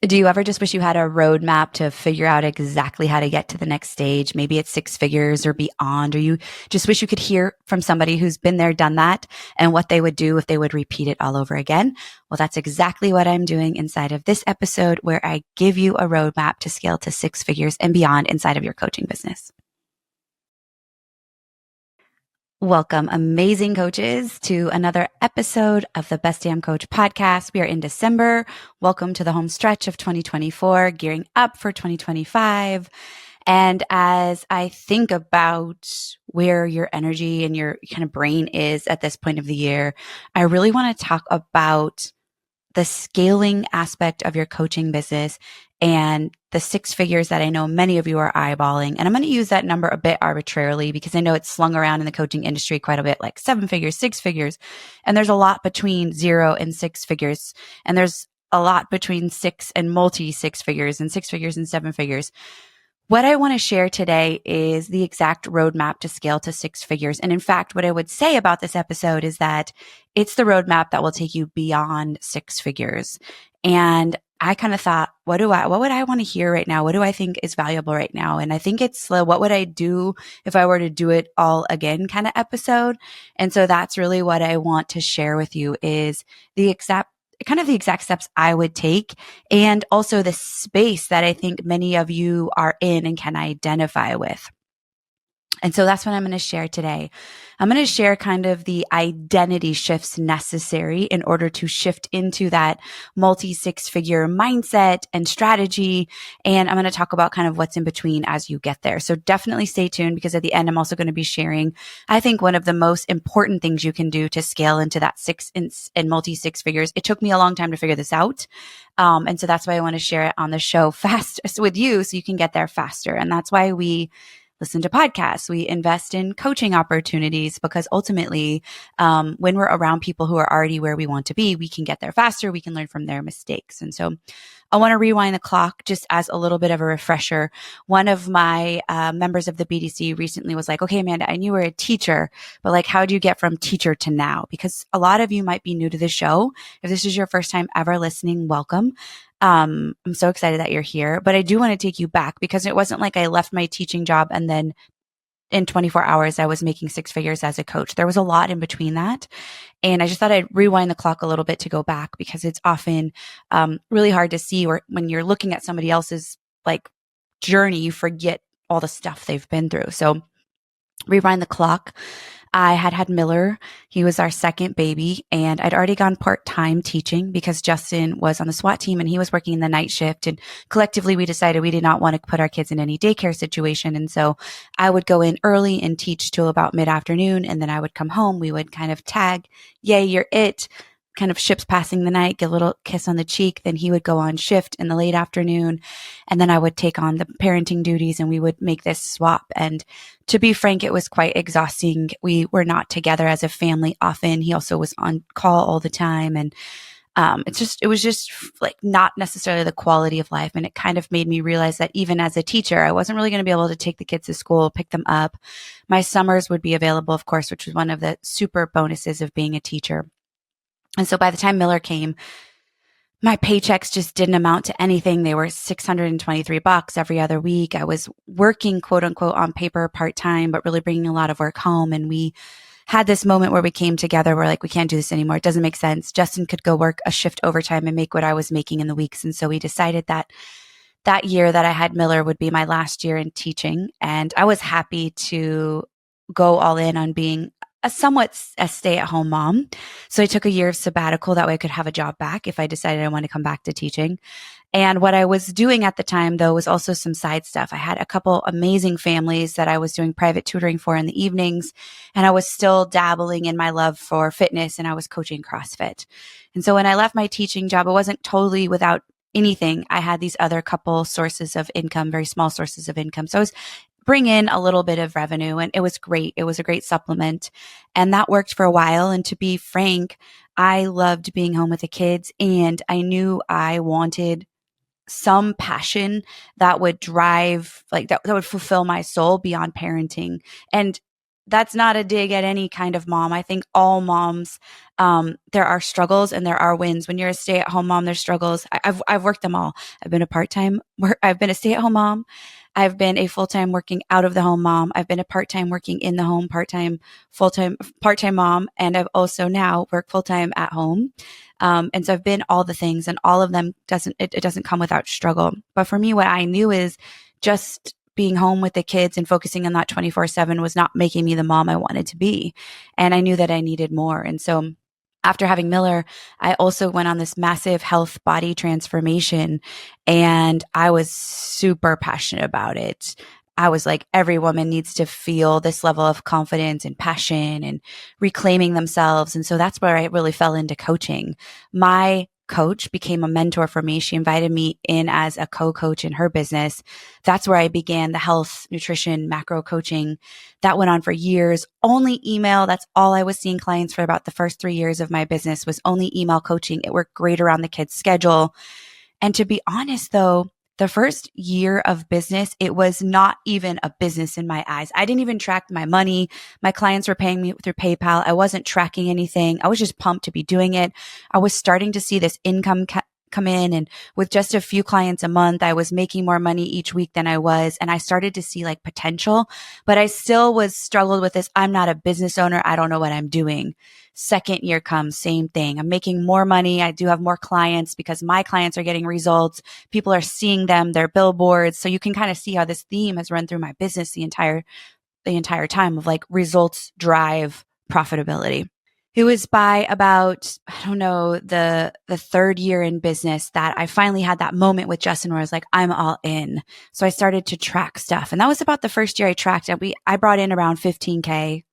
Do you ever just wish you had a roadmap to figure out exactly how to get to the next stage? Maybe it's six figures or beyond, or you just wish you could hear from somebody who's been there, done that, and what they would do if they would repeat it all over again. Well, that's exactly what I'm doing inside of this episode, where I give you a roadmap to scale to six figures and beyond inside of your coaching business. Welcome, amazing coaches, to another episode of the Best Damn Coach podcast. We are in December. Welcome to the home stretch of 2024, gearing up for 2025. And as I think about where your energy and your kind of brain is at this point of the year, I really want to talk about the scaling aspect of your coaching business and the six figures that I know many of you are eyeballing. And I'm going to use that number a bit arbitrarily because I know it's slung around in the coaching industry quite a bit, like seven figures, six figures. And there's a lot between 0 and six figures. And there's a lot between six and multi six figures and six figures and seven figures. What I want to share today is the exact roadmap to scale to six figures. And in fact, what I would say about this episode is that it's the roadmap that will take you beyond six figures. And I kind of thought, what would I want to hear right now? What do I think is valuable right now? And I think it's what would I do if I were to do it all again kind of episode. And so that's really what I want to share with you is the exact steps I would take, and also the space that I think many of you are in and can identify with. And so that's what I'm going to share today. I'm going to share kind of the identity shifts necessary in order to shift into that multi six figure mindset and strategy. And I'm going to talk about kind of what's in between as you get there. So definitely stay tuned, because at the end, I'm also going to be sharing, I think, one of the most important things you can do to scale into that six and multi six figures. It took me a long time to figure this out. And so that's why I want to share it on the show fast with you so you can get there faster. And that's why we listen to podcasts. We invest in coaching opportunities, because ultimately, when we're around people who are already where we want to be, we can get there faster. We can learn from their mistakes. And so I want to rewind the clock just as a little bit of a refresher. One of my members of the BDC recently was like, okay, Amanda, I knew you were a teacher, but like, how do you get from teacher to now? Because a lot of you might be new to the show. If this is your first time ever listening, welcome. I'm so excited that you're here, but I do want to take you back, because it wasn't like I left my teaching job and then in 24 hours, I was making six figures as a coach. There was a lot in between that. And I just thought I'd rewind the clock a little bit to go back, because it's often really hard to see, or when you're looking at somebody else's like journey, you forget all the stuff they've been through. So rewind the clock. I had Miller. He was our second baby, and I'd already gone part-time teaching because Justin was on the SWAT team and he was working in the night shift. And collectively, we decided we did not want to put our kids in any daycare situation. And so I would go in early and teach till about mid-afternoon, and then I would come home. We would kind of tag, yay, you're it, kind of ships passing the night, get a little kiss on the cheek. Then he would go on shift in the late afternoon, and then I would take on the parenting duties, and we would make this swap. And to be frank, it was quite exhausting. We were not together as a family often. He also was on call all the time. And it was just like not necessarily the quality of life. And it kind of made me realize that even as a teacher, I wasn't really going to be able to take the kids to school, pick them up. My summers would be available, of course, which was one of the super bonuses of being a teacher. And so by the time Miller came, my paychecks just didn't amount to anything. They were $623 every other week. I was working, quote unquote, on paper part-time, but really bringing a lot of work home. And we had this moment where we came together. We're like, we can't do this anymore. It doesn't make sense. Justin could go work a shift overtime and make what I was making in the weeks. And so we decided that that year that I had Miller would be my last year in teaching. And I was happy to go all in on being a stay-at-home mom. So I took a year of sabbatical. That way I could have a job back if I decided I wanted to come back to teaching. And what I was doing at the time, though, was also some side stuff. I had a couple amazing families that I was doing private tutoring for in the evenings, and I was still dabbling in my love for fitness, and I was coaching CrossFit. And so when I left my teaching job, it wasn't totally without anything. I had these other couple sources of income, very small sources of income. So I was bring in a little bit of revenue, and it was great. It was a great supplement, and that worked for a while. And to be frank, I loved being home with the kids, and I knew I wanted some passion that would drive, like that would fulfill my soul beyond parenting. And that's not a dig at any kind of mom. I think all moms, there are struggles and there are wins. When you're a stay-at-home mom, there's struggles. I've worked them all. I've been a stay-at-home mom. I've been a full-time working out of the home mom. I've been a part-time working in the home, part-time, full-time, part-time mom, and I've also now worked full-time at home. And so I've been all the things, and all of them it doesn't come without struggle. But for me, what I knew is just being home with the kids and focusing on that 24/7 was not making me the mom I wanted to be. And I knew that I needed more. And so after having Miller, I also went on this massive health body transformation, and I was super passionate about it. I was like, every woman needs to feel this level of confidence and passion and reclaiming themselves. And so that's where I really fell into coaching. My coach became a mentor for me. She invited me in as a co-coach in her business. That's where I began the health, nutrition, macro coaching. That went on for years. Only email. That's all I was seeing clients for about the first 3 years of my business was only email coaching. It worked great around the kids' schedule. And to be honest, though, the first year of business, it was not even a business in my eyes. I didn't even track my money. My clients were paying me through PayPal. I wasn't tracking anything. I was just pumped to be doing it. I was starting to see this income come in, and with just a few clients a month, I was making more money each week than I was. And I started to see like potential, but I still was struggled with this. I'm not a business owner. I don't know what I'm doing. Second year comes, same thing. I'm making more money. I do have more clients because my clients are getting results. People are seeing them, their billboards. So you can kind of see how this theme has run through my business the entire time of like results drive profitability. It was by about, I don't know, the third year in business that I finally had that moment with Justin where I was like, I'm all in. So I started to track stuff. And that was about the first year I tracked it. I brought in around 15K.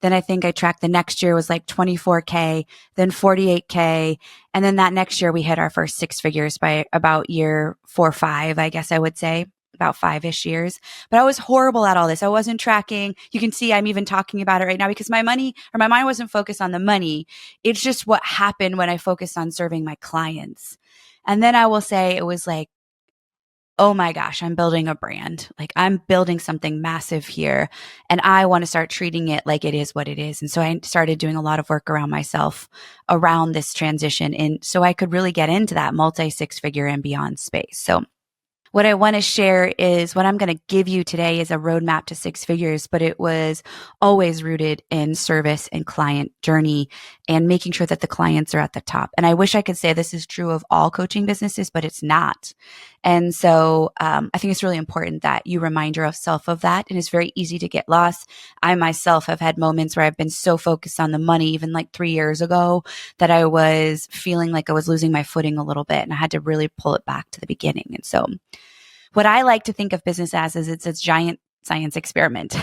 Then I think I tracked the next year was like 24K, then 48K. And then that next year we hit our first six figures by about year 4 or 5, I guess I would say. About 5-ish years. But I was horrible at all this. I wasn't tracking. You can see I'm even talking about it right now because my mind wasn't focused on the money. It's just what happened when I focused on serving my clients. And then I will say it was like, oh my gosh, I'm building a brand. Like I'm building something massive here, and I want to start treating it like it is what it is. And so I started doing a lot of work around myself around this transition, and so I could really get into that multi six figure and beyond space. So what I want to share is what I'm going to give you today is a roadmap to six figures, but it was always rooted in service and client journey and making sure that the clients are at the top. And I wish I could say this is true of all coaching businesses, but it's not. And so I think it's really important that you remind yourself of that. And it's very easy to get lost. I myself have had moments where I've been so focused on the money, even like 3 years ago, that I was feeling like I was losing my footing a little bit. And I had to really pull it back to the beginning. And so what I like to think of business as is it's a giant science experiment.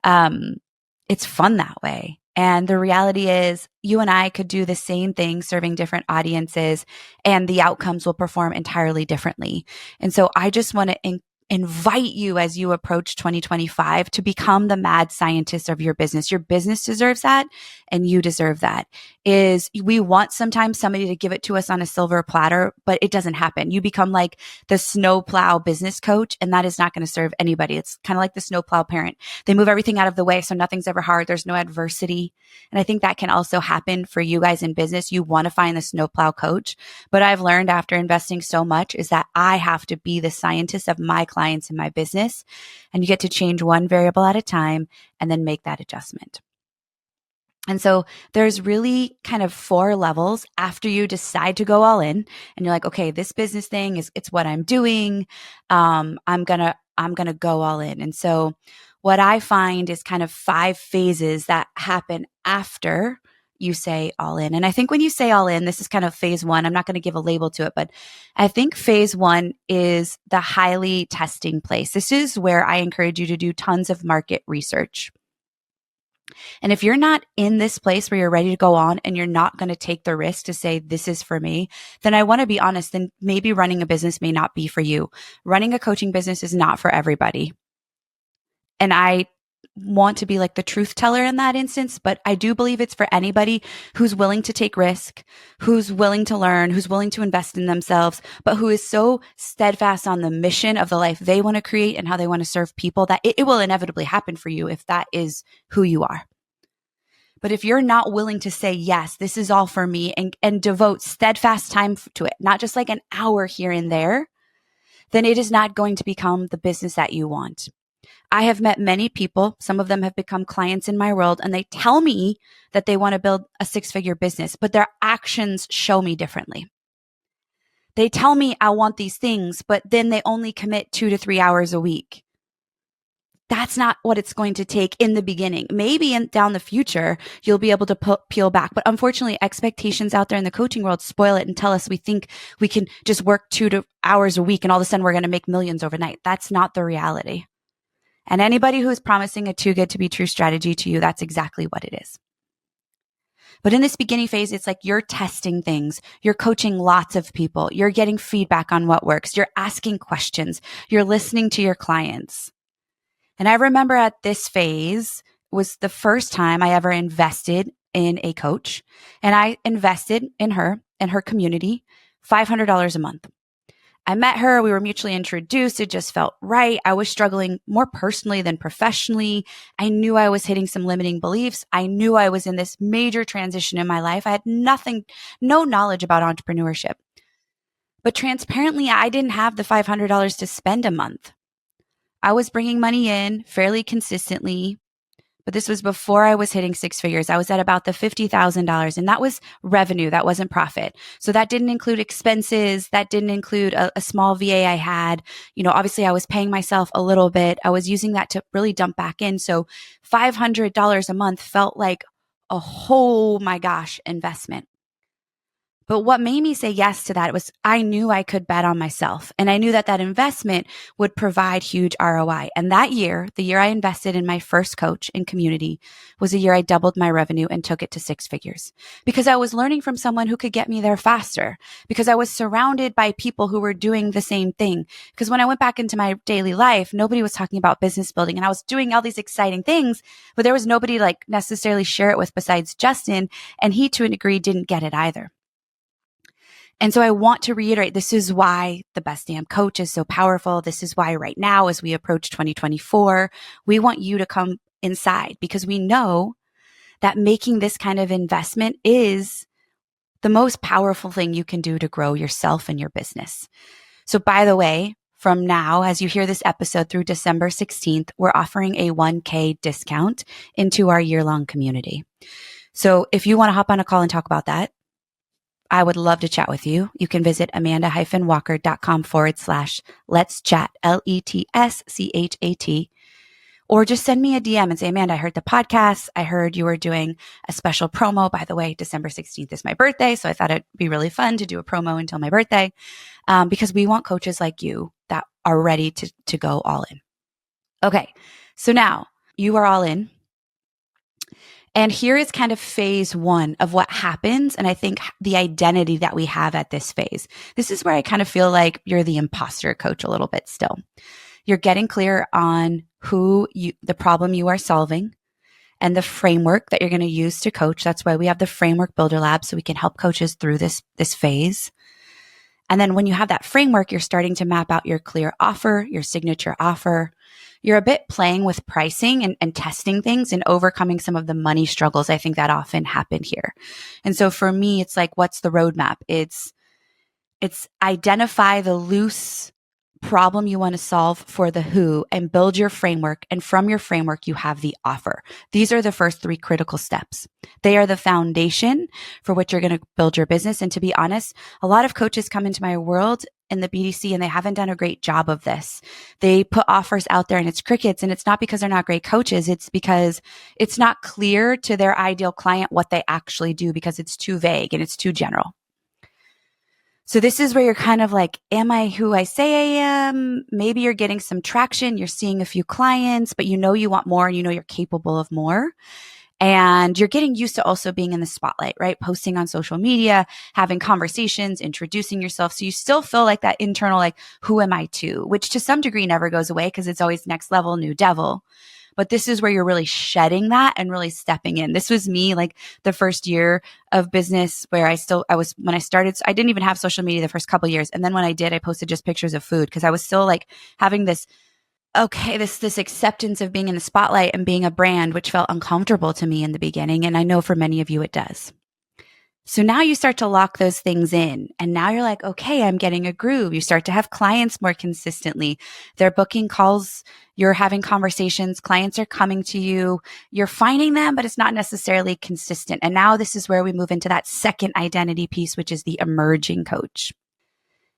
It's fun that way. And the reality is you and I could do the same thing serving different audiences and the outcomes will perform entirely differently. And so I just want to invite you as you approach 2025 to become the mad scientist of your business. Your business deserves that and you deserve that. We want sometimes somebody to give it to us on a silver platter, but it doesn't happen. You become like the snowplow business coach, and that is not going to serve anybody. It's kind of like the snowplow parent. They move everything out of the way so nothing's ever hard. There's no adversity. And I think that can also happen for you guys in business. You want to find the snowplow coach, but I've learned after investing so much is that I have to be the scientist of my clients in my business, and you get to change one variable at a time and then make that adjustment. And so there's really kind of 4 levels after you decide to go all in and you're like, okay, this business thing it's what I'm doing. I'm going to go all in. And so what I find is kind of 5 phases that happen after you say all in. And I think when you say all in, this is kind of phase 1. I'm not going to give a label to it, but I think phase 1 is the highly testing place. This is where I encourage you to do tons of market research. And if you're not in this place where you're ready to go on and you're not going to take the risk to say, this is for me, then I want to be honest, then maybe running a business may not be for you. Running a coaching business is not for everybody. And I want to be like the truth teller in that instance, but I do believe it's for anybody who's willing to take risk, who's willing to learn, who's willing to invest in themselves, but who is so steadfast on the mission of the life they want to create and how they want to serve people that it will inevitably happen for you if that is who you are. But if you're not willing to say, yes, this is all for me and devote steadfast time to it, not just like an hour here and there, then it is not going to become the business that you want. I have met many people, some of them have become clients in my world, and they tell me that they want to build a 6-figure business, but their actions show me differently. They tell me I want these things, but then they only commit 2 to 3 hours a week. That's not what it's going to take in the beginning. Maybe down the future, you'll be able to peel back. But unfortunately, expectations out there in the coaching world spoil it and tell us we think we can just work 2 hours a week and all of a sudden we're going to make millions overnight. That's not the reality. And anybody who is promising a too good to be true strategy to you, that's exactly what it is. But in this beginning phase, it's like you're testing things. You're coaching lots of people. You're getting feedback on what works. You're asking questions. You're listening to your clients. And I remember at this phase was the first time I ever invested in a coach. And I invested in her and her community, $500 a month. I met her. We were mutually introduced. It just felt right. I was struggling more personally than professionally. I knew I was hitting some limiting beliefs. I knew I was in this major transition in my life. I had no knowledge about entrepreneurship. But transparently, I didn't have the $500 to spend a month. I was bringing money in fairly consistently, but this was before I was hitting 6 figures. I was at about the $50,000, and that was revenue. That wasn't profit. So that didn't include expenses. That didn't include a small VA I had. Obviously I was paying myself a little bit. I was using that to really dump back in. So $500 a month felt like a whole, my gosh, investment. But what made me say yes to that was I knew I could bet on myself. And I knew that that investment would provide huge ROI. And that year, the year I invested in my first coach and community, was a year I doubled my revenue and took it to 6 figures. Because I was learning from someone who could get me there faster. Because I was surrounded by people who were doing the same thing. Because when I went back into my daily life, nobody was talking about business building. And I was doing all these exciting things, but there was nobody like necessarily share it with besides Justin. And he, to a degree, didn't get it either. And so I want to reiterate, this is why the Best Damn Coach is so powerful. This is why right now, as we approach 2024, we want you to come inside because we know that making this kind of investment is the most powerful thing you can do to grow yourself and your business. So by the way, from now, as you hear this episode through December 16th, we're offering a 1K discount into our year-long community. So if you want to hop on a call and talk about that, I would love to chat with you. You can visit amanda-walker.com/let's chat, LETSCHAT, or just send me a DM and say, Amanda, I heard the podcast. I heard you were doing a special promo. By the way, December 16th is my birthday. So I thought it'd be really fun to do a promo until my birthday because we want coaches like you that are ready to go all in. Okay. So now you are all in. And here is kind of phase 1 of what happens. And I think the identity that we have at this phase, this is where I kind of feel like you're the imposter coach a little bit still. You're getting clear on the problem you are solving and the framework that you're going to use to coach. That's why we have the Framework Builder Lab, so we can help coaches through this phase. And then when you have that framework, you're starting to map out your clear offer, your signature offer. You're a bit playing with pricing and testing things and overcoming some of the money struggles I think that often happen here. And so for me, it's like, what's the roadmap? It's identify the loose problem you want to solve for the who and build your framework. And from your framework, you have the offer. These are the first 3 critical steps. They are the foundation for which you're going to build your business. And to be honest, a lot of coaches come into my world in the BDC and they haven't done a great job of this. They put offers out there and it's crickets, and it's not because they're not great coaches. It's because it's not clear to their ideal client what they actually do because it's too vague and it's too general. So this is where you're kind of like, am I who I say I am? Maybe you're getting some traction. You're seeing a few clients, but you know you want more and you know you're capable of more. And you're getting used to also being in the spotlight, right? Posting on social media, having conversations, introducing yourself. So you still feel like that internal, like, who am I to? Which to some degree never goes away because it's always next level, new devil. But this is where you're really shedding that and really stepping in. This was me, like the first year of business where when I started, I didn't even have social media the first couple of years. And then when I did, I posted just pictures of food because I was still like having this, okay, this acceptance of being in the spotlight and being a brand, which felt uncomfortable to me in the beginning. And I know for many of you it does. So now you start to lock those things in and now you're like, okay, I'm getting a groove. You start to have clients more consistently. They're booking calls. You're having conversations. Clients are coming to you. You're finding them, but it's not necessarily consistent. And now this is where we move into that second identity piece, which is the emerging coach.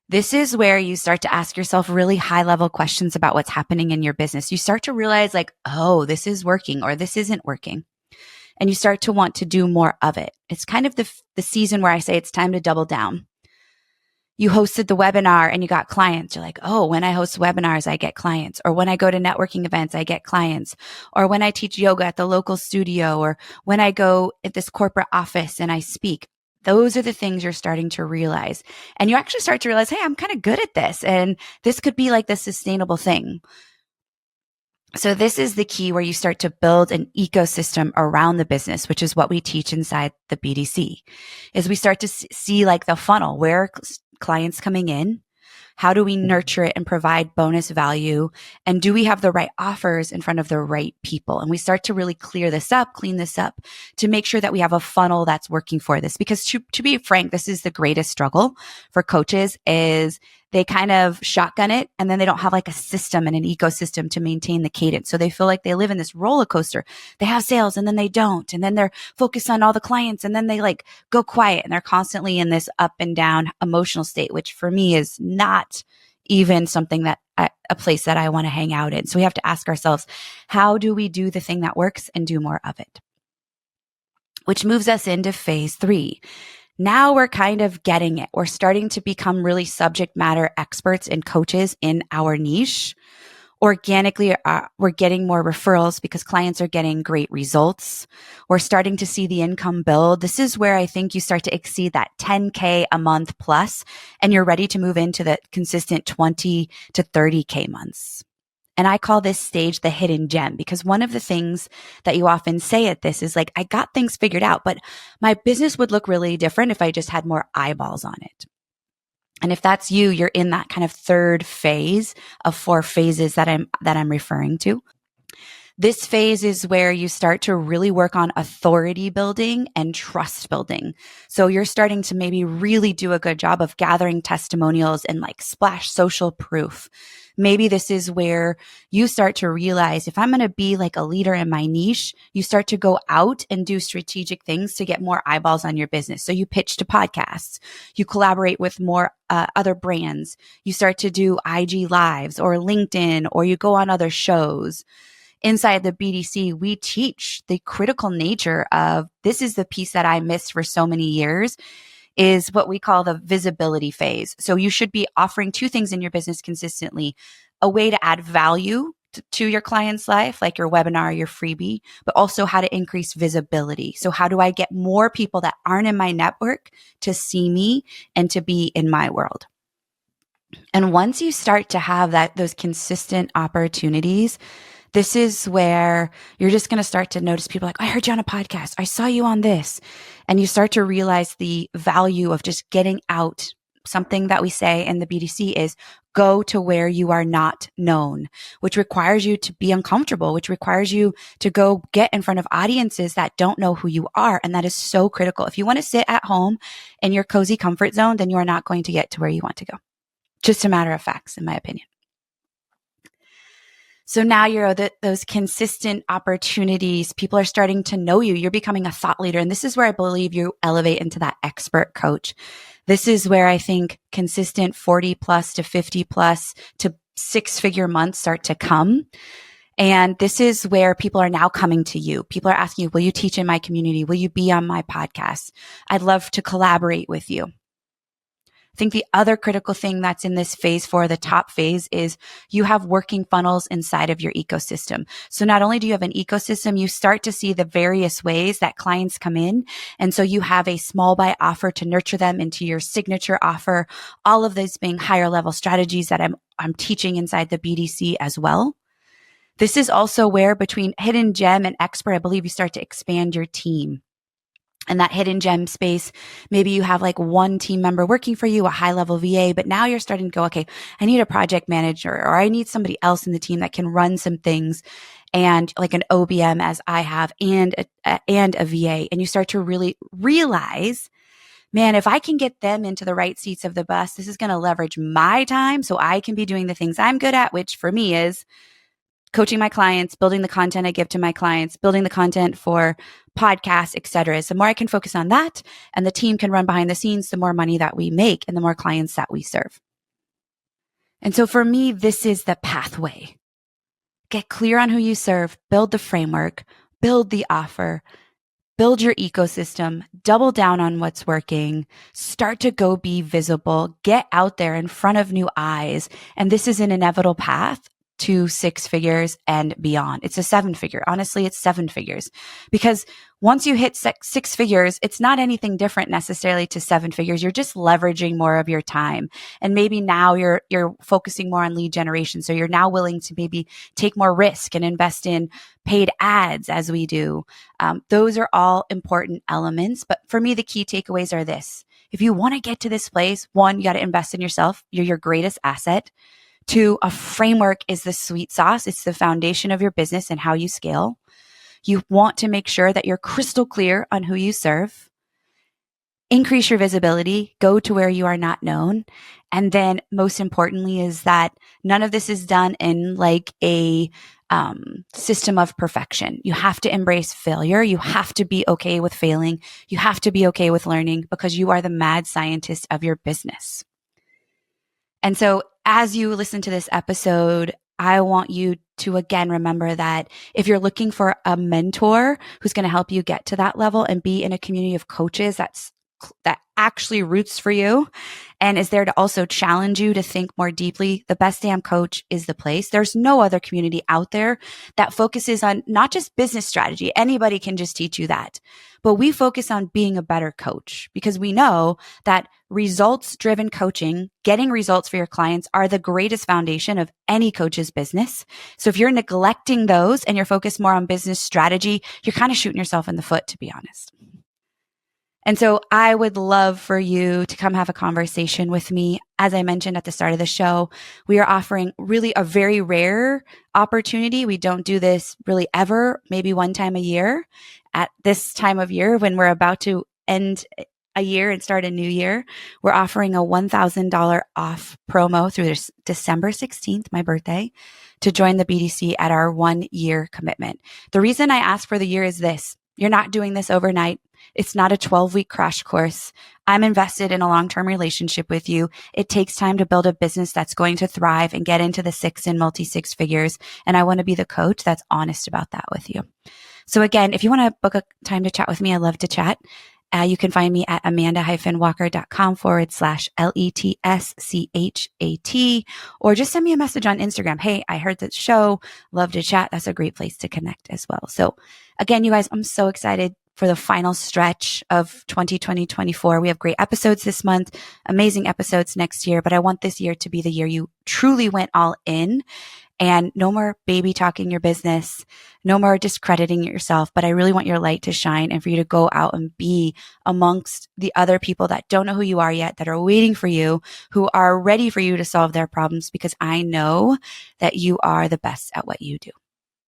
This is where you start to ask yourself really high level questions about what's happening in your business. You start to realize like, oh, this is working or this isn't working. And you start to want to do more of it. It's kind of the season where I say it's time to double down. You hosted the webinar and you got clients. You're like, oh, when I host webinars, I get clients. Or when I go to networking events, I get clients. Or when I teach yoga at the local studio, or when I go at this corporate office and I speak. Those are the things you're starting to realize. And you actually start to realize, hey, I'm kind of good at this. And this could be like the sustainable thing. So this is the key where you start to build an ecosystem around the business, which is what we teach inside the BDC, is we start to see like the funnel, where are clients coming in? How do we nurture it and provide bonus value? And do we have the right offers in front of the right people? And we start to really clean this up to make sure that we have a funnel that's working for this. Because to be frank, this is the greatest struggle for coaches is they kind of shotgun it and then they don't have like a system and an ecosystem to maintain the cadence. So they feel like they live in this roller coaster. They have sales and then they don't. And then they're focused on all the clients and then they like go quiet and they're constantly in this up and down emotional state, which for me is not even something that a place that I want to hang out in. So we have to ask ourselves, how do we do the thing that works and do more of it? Which moves us into phase 3. Now we're kind of getting it. We're starting to become really subject matter experts and coaches in our niche. Organically, we're getting more referrals because clients are getting great results. We're starting to see the income build. This is where I think you start to exceed that 10K a month plus, and you're ready to move into the consistent 20 to 30K months. And I call this stage the hidden gem because one of the things that you often say at this is like, I got things figured out, but my business would look really different if I just had more eyeballs on it. And if that's you, you're in that kind of third phase of 4 phases that I'm referring to. This phase is where you start to really work on authority building and trust building. So you're starting to maybe really do a good job of gathering testimonials and like splash social proof. Maybe this is where you start to realize if I'm going to be like a leader in my niche, you start to go out and do strategic things to get more eyeballs on your business. So you pitch to podcasts, you collaborate with more other brands, you start to do IG lives or LinkedIn, or you go on other shows. Inside the BDC, we teach the critical nature of this is the piece that I missed for so many years is what we call the visibility phase. So you should be offering 2 things in your business consistently, a way to add value to your client's life, like your webinar, your freebie, but also how to increase visibility. So how do I get more people that aren't in my network to see me and to be in my world? And once you start to have those consistent opportunities, this is where you're just going to start to notice people like, I heard you on a podcast. I saw you on this. And you start to realize the value of just getting out. Something that we say in the BDC is go to where you are not known, which requires you to be uncomfortable, which requires you to go get in front of audiences that don't know who you are. And that is so critical. If you want to sit at home in your cozy comfort zone, then you are not going to get to where you want to go. Just a matter of facts, in my opinion. So now you're those consistent opportunities. People are starting to know you. You're becoming a thought leader. And this is where I believe you elevate into that expert coach. This is where I think consistent 40 plus to 50 plus to 6-figure months start to come. And this is where people are now coming to you. People are asking you, will you teach in my community? Will you be on my podcast? I'd love to collaborate with you. I think the other critical thing that's in this phase 4, the top phase, is you have working funnels inside of your ecosystem. So not only do you have an ecosystem, you start to see the various ways that clients come in. And so you have a small buy offer to nurture them into your signature offer, all of those being higher level strategies that I'm teaching inside the BDC as well. This is also where between hidden gem and expert, I believe you start to expand your team. And that hidden gem space, maybe you have like one team member working for you, a high level VA, but now you're starting to go, okay, I need a project manager, or I need somebody else in the team that can run some things, and like an OBM as I have, and a VA. And you start to really realize, man, if I can get them into the right seats of the bus, this is going to leverage my time so I can be doing the things I'm good at, which for me is coaching my clients, building the content I give to my clients, building the content for podcasts, et cetera. So the more I can focus on that and the team can run behind the scenes, the more money that we make and the more clients that we serve. And so for me, this is the pathway. Get clear on who you serve, build the framework, build the offer, build your ecosystem, double down on what's working, start to go be visible, get out there in front of new eyes. And this is an inevitable path to 6 figures and beyond. It's a 7 figure. Honestly, it's 7 figures, because once you hit 6 figures, it's not anything different necessarily to 7 figures. You're just leveraging more of your time. And maybe now you're focusing more on lead generation. So you're now willing to maybe take more risk and invest in paid ads as we do. Those are all important elements. But for me, the key takeaways are this. If you want to get to this place, 1, you got to invest in yourself. You're your greatest asset. 2, a framework is the sweet sauce. It's the foundation of your business and how you scale. You want to make sure that you're crystal clear on who you serve. Increase your visibility. Go to where you are not known. And then most importantly is that none of this is done in like a system of perfection. You have to embrace failure. You have to be okay with failing. You have to be okay with learning, because you are the mad scientist of your business. And so as you listen to this episode, I want you to again remember that if you're looking for a mentor who's going to help you get to that level and be in a community of coaches that actually roots for you and is there to also challenge you to think more deeply, the Best Damn Coach is the place. There's no other community out there that focuses on not just business strategy. Anybody can just teach you that. But we focus on being a better coach, because we know that results-driven coaching, getting results for your clients, are the greatest foundation of any coach's business. So if you're neglecting those and you're focused more on business strategy, you're kind of shooting yourself in the foot, to be honest. And so I would love for you to come have a conversation with me. As I mentioned at the start of the show, we are offering really a very rare opportunity. We don't do this really ever, maybe one time a year. At this time of year, when we're about to end a year and start a new year, we're offering a $1,000 off promo through December 16th, my birthday, to join the BDC at our 1-year commitment. The reason I ask for the year is this. You're not doing this overnight. It's not a 12-week crash course. I'm invested in a long-term relationship with you. It takes time to build a business that's going to thrive and get into the 6 and multi-6 figures. And I want to be the coach that's honest about that with you. So again, if you want to book a time to chat with me, I love to chat. You can find me at amanda-walker.com/LETSCHAT, or just send me a message on Instagram. Hey, I heard that show. Love to chat. That's a great place to connect as well. So again, you guys, I'm so excited for the final stretch of 2024. We have great episodes this month, amazing episodes next year, but I want this year to be the year you truly went all in. And no more baby talking your business, no more discrediting yourself, but I really want your light to shine and for you to go out and be amongst the other people that don't know who you are yet, that are waiting for you, who are ready for you to solve their problems, because I know that you are the best at what you do.